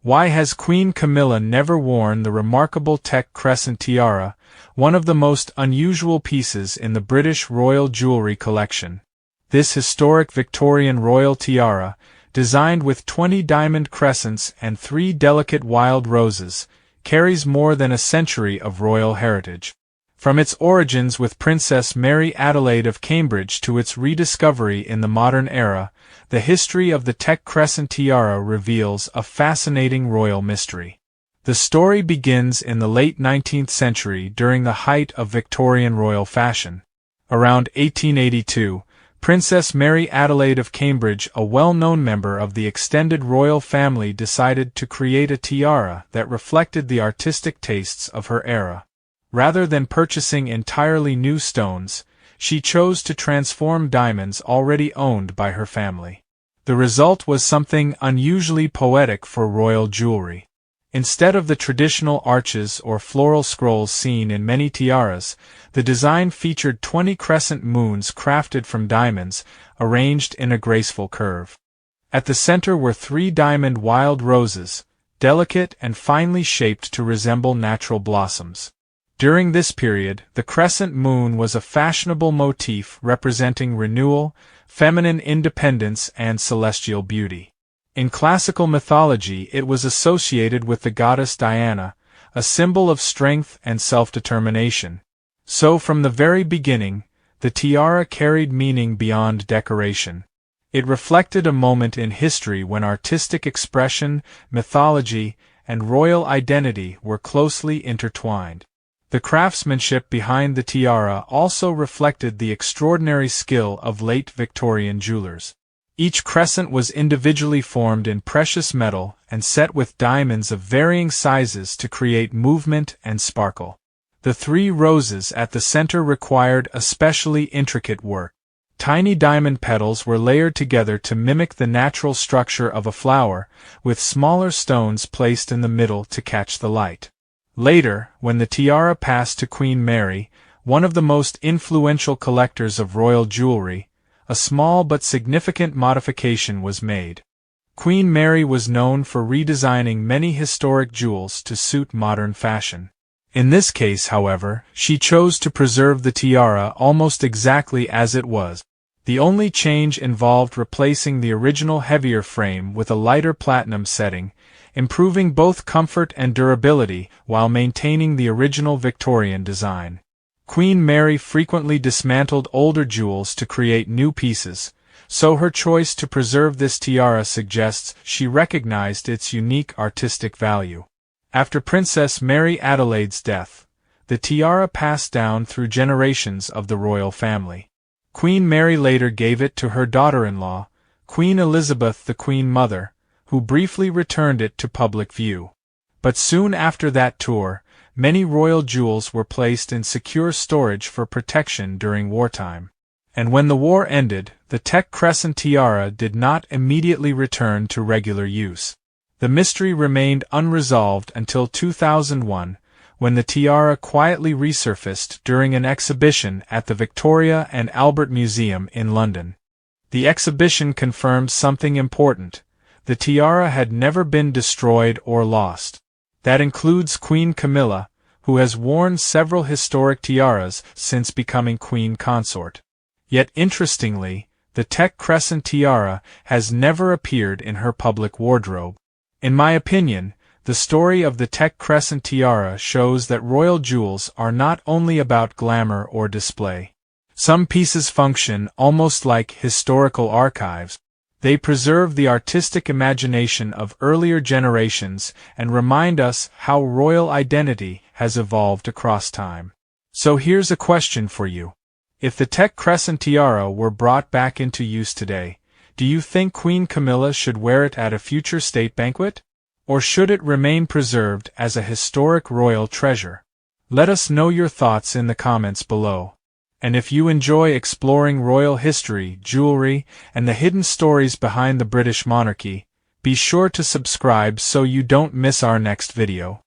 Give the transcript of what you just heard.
Why has Queen Camilla never worn the remarkable Teck Crescent Tiara, one of the most unusual pieces in the British royal jewellery collection? This historic Victorian royal tiara, designed with 20 diamond crescents and 3 delicate wild roses, carries more than a century of royal heritage. From its origins with Princess Mary Adelaide of Cambridge to its rediscovery in the modern era, the history of the Teck Crescent Tiara reveals a fascinating royal mystery. The story begins in the late 19th century during the height of Victorian royal fashion. Around 1882, Princess Mary Adelaide of Cambridge, a well-known member of the extended royal family, decided to create a tiara that reflected the artistic tastes of her era. Rather than purchasing entirely new stones, she chose to transform diamonds already owned by her family. The result was something unusually poetic for royal jewelry. Instead of the traditional arches or floral scrolls seen in many tiaras, the design featured 20 crescent moons crafted from diamonds, arranged in a graceful curve. At the center were 3 diamond wild roses, delicate and finely shaped to resemble natural blossoms. During this period, the crescent moon was a fashionable motif representing renewal, feminine independence, and celestial beauty. In classical mythology, it was associated with the goddess Diana, a symbol of strength and self-determination. So from the very beginning, the tiara carried meaning beyond decoration. It reflected a moment in history when artistic expression, mythology, and royal identity were closely intertwined. The craftsmanship behind the tiara also reflected the extraordinary skill of late Victorian jewelers. Each crescent was individually formed in precious metal and set with diamonds of varying sizes to create movement and sparkle. The 3 roses at the center required especially intricate work. Tiny diamond petals were layered together to mimic the natural structure of a flower, with smaller stones placed in the middle to catch the light. Later, when the tiara passed to Queen Mary, one of the most influential collectors of royal jewelry, a small but significant modification was made. Queen Mary was known for redesigning many historic jewels to suit modern fashion. In this case, however, she chose to preserve the tiara almost exactly as it was. The only change involved replacing the original heavier frame with a lighter platinum setting, improving both comfort and durability while maintaining the original Victorian design. Queen Mary frequently dismantled older jewels to create new pieces, so her choice to preserve this tiara suggests she recognized its unique artistic value. After Princess Mary Adelaide's death, the tiara passed down through generations of the royal family. Queen Mary later gave it to her daughter-in-law, Queen Elizabeth, the Queen Mother, who briefly returned it to public view. But soon after that tour, many royal jewels were placed in secure storage for protection during wartime. And when the war ended, the Teck Crescent Tiara did not immediately return to regular use. The mystery remained unresolved until 2001, when the tiara quietly resurfaced during an exhibition at the Victoria and Albert Museum in London. The exhibition confirmed something important. The tiara had never been destroyed or lost. That includes Queen Camilla, who has worn several historic tiaras since becoming queen consort. Yet interestingly, the Teck Crescent Tiara has never appeared in her public wardrobe. In my opinion, the story of the Teck Crescent Tiara shows that royal jewels are not only about glamour or display. Some pieces function almost like historical archives. They preserve the artistic imagination of earlier generations and remind us how royal identity has evolved across time. So here's a question for you. If the Teck Crescent Tiara were brought back into use today, do you think Queen Camilla should wear it at a future state banquet? Or should it remain preserved as a historic royal treasure? Let us know your thoughts in the comments below. And if you enjoy exploring royal history, jewelry, and the hidden stories behind the British monarchy, be sure to subscribe so you don't miss our next video.